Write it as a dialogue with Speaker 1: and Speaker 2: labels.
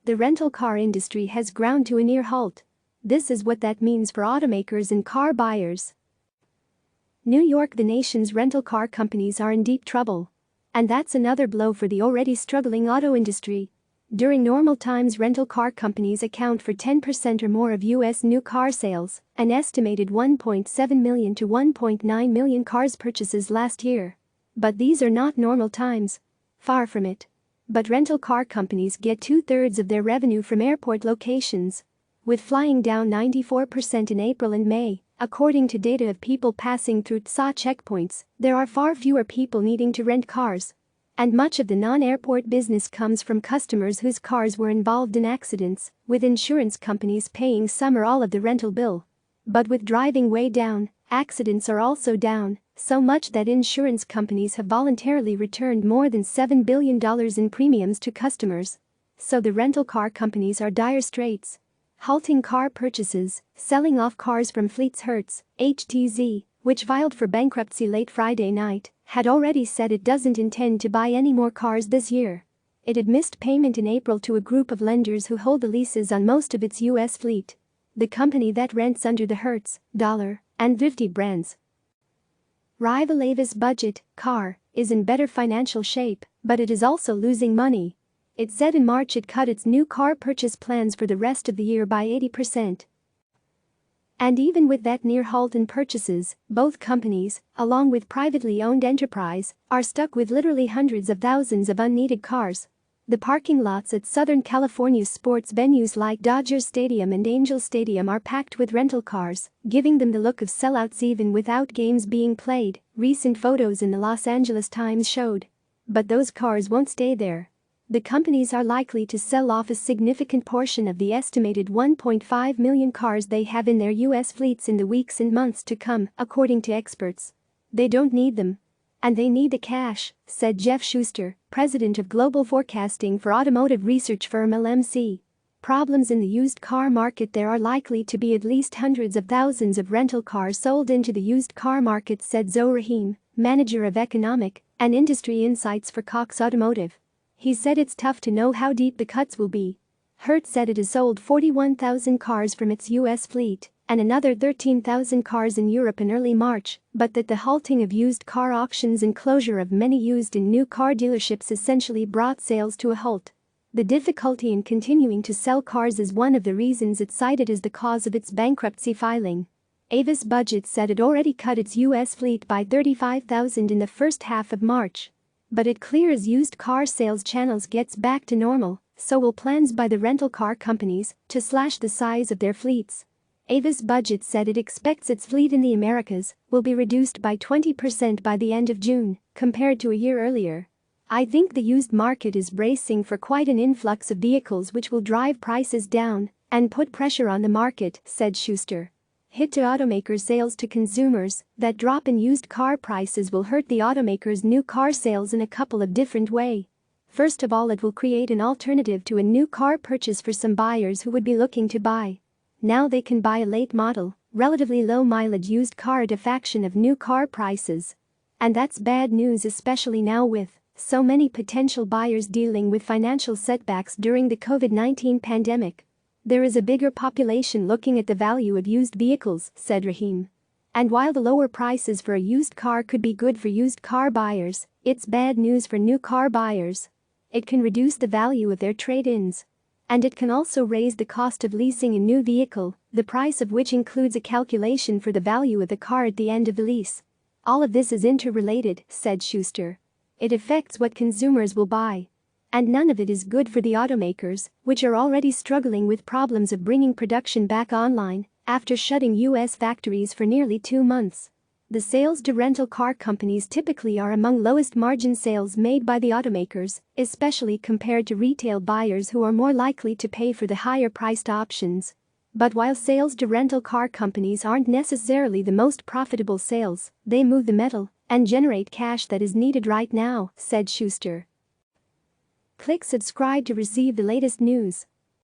Speaker 1: The rental car industry has ground to a near halt. This is what that means for automakers and car buyers. New York: the nation's rental car companies are in deep trouble. And that's another blow for the already struggling auto industry. During normal times, rental car companies account for 10% or more of U.S. new car sales, an estimated 1.7 million to 1.9 million cars purchases last year. But these are not normal times. Far from it. But rental car companies get 2/3 of their revenue from airport locations. With flying down 94% in April and May, according to data of people passing through TSA checkpoints, there are far fewer people needing to rent cars. And much of the non-airport business comes from customers whose cars were involved in accidents, with insurance companies paying some or all of the rental bill. But with driving way down, accidents are also down, so much that insurance companies have voluntarily returned more than $7 billion in premiums to customers. So the rental car companies are dire straits. Halting car purchases, selling off cars from fleets. Hertz, HTZ, which filed for bankruptcy late Friday night, had already said it doesn't intend to buy any more cars this year. It had missed payment in April to a group of lenders who hold the leases on most of its U.S. fleet. The company that rents under the Hertz, Dollar, and 50 brands. Rival Avis Budget Car is in better financial shape, but it is also losing money. It said in March it cut its new car purchase plans for the rest of the year by 80%. And even with that near halt in purchases, both companies, along with privately owned enterprise, are stuck with literally hundreds of thousands of unneeded cars. The parking lots at Southern California's sports venues like Dodger Stadium and Angel Stadium are packed with rental cars, giving them the look of sellouts even without games being played, recent photos in the Los Angeles Times showed. But those cars won't stay there. The companies are likely to sell off a significant portion of the estimated 1.5 million cars they have in their U.S. fleets in the weeks and months to come, according to experts. They don't need them. And they need the cash, said Jeff Schuster, president of global forecasting for automotive research firm LMC. Problems in the used car market: there are likely to be at least hundreds of thousands of rental cars sold into the used car market, said Zoe Rahim, manager of economic and industry insights for Cox Automotive. He said it's tough to know how deep the cuts will be. Hertz said it has sold 41,000 cars from its U.S. fleet and another 13,000 cars in Europe in early March, but that the halting of used car auctions and closure of many used and new car dealerships essentially brought sales to a halt. The difficulty in continuing to sell cars is one of the reasons it cited as the cause of its bankruptcy filing. Avis Budget said it already cut its U.S. fleet by 35,000 in the first half of March. But it clears used car sales channels gets back to normal, so will plans by the rental car companies to slash the size of their fleets. Avis Budget said it expects its fleet in the Americas will be reduced by 20% by the end of June, compared to a year earlier. I think the used market is bracing for quite an influx of vehicles which will drive prices down and put pressure on the market, said Schuster. Hit to automakers' sales to consumers: that drop in used car prices will hurt the automakers' new car sales in a couple of different ways. First of all, it will create an alternative to a new car purchase for some buyers who would be looking to buy. Now they can buy a late model, relatively low mileage used car at a fraction of new car prices. And that's bad news, especially now with so many potential buyers dealing with financial setbacks during the COVID-19 pandemic. There is a bigger population looking at the value of used vehicles, said Rahim. And while the lower prices for a used car could be good for used car buyers, it's bad news for new car buyers. It can reduce the value of their trade-ins. And it can also raise the cost of leasing a new vehicle, the price of which includes a calculation for the value of the car at the end of the lease. All of this is interrelated, said Schuster. It affects what consumers will buy. And none of it is good for the automakers, which are already struggling with problems of bringing production back online after shutting U.S. factories for nearly 2 months. The sales to rental car companies typically are among lowest margin sales made by the automakers, especially compared to retail buyers who are more likely to pay for the higher-priced options. But while sales to rental car companies aren't necessarily the most profitable sales, they move the metal and generate cash that is needed right now, said Schuster. Click subscribe to receive the latest news.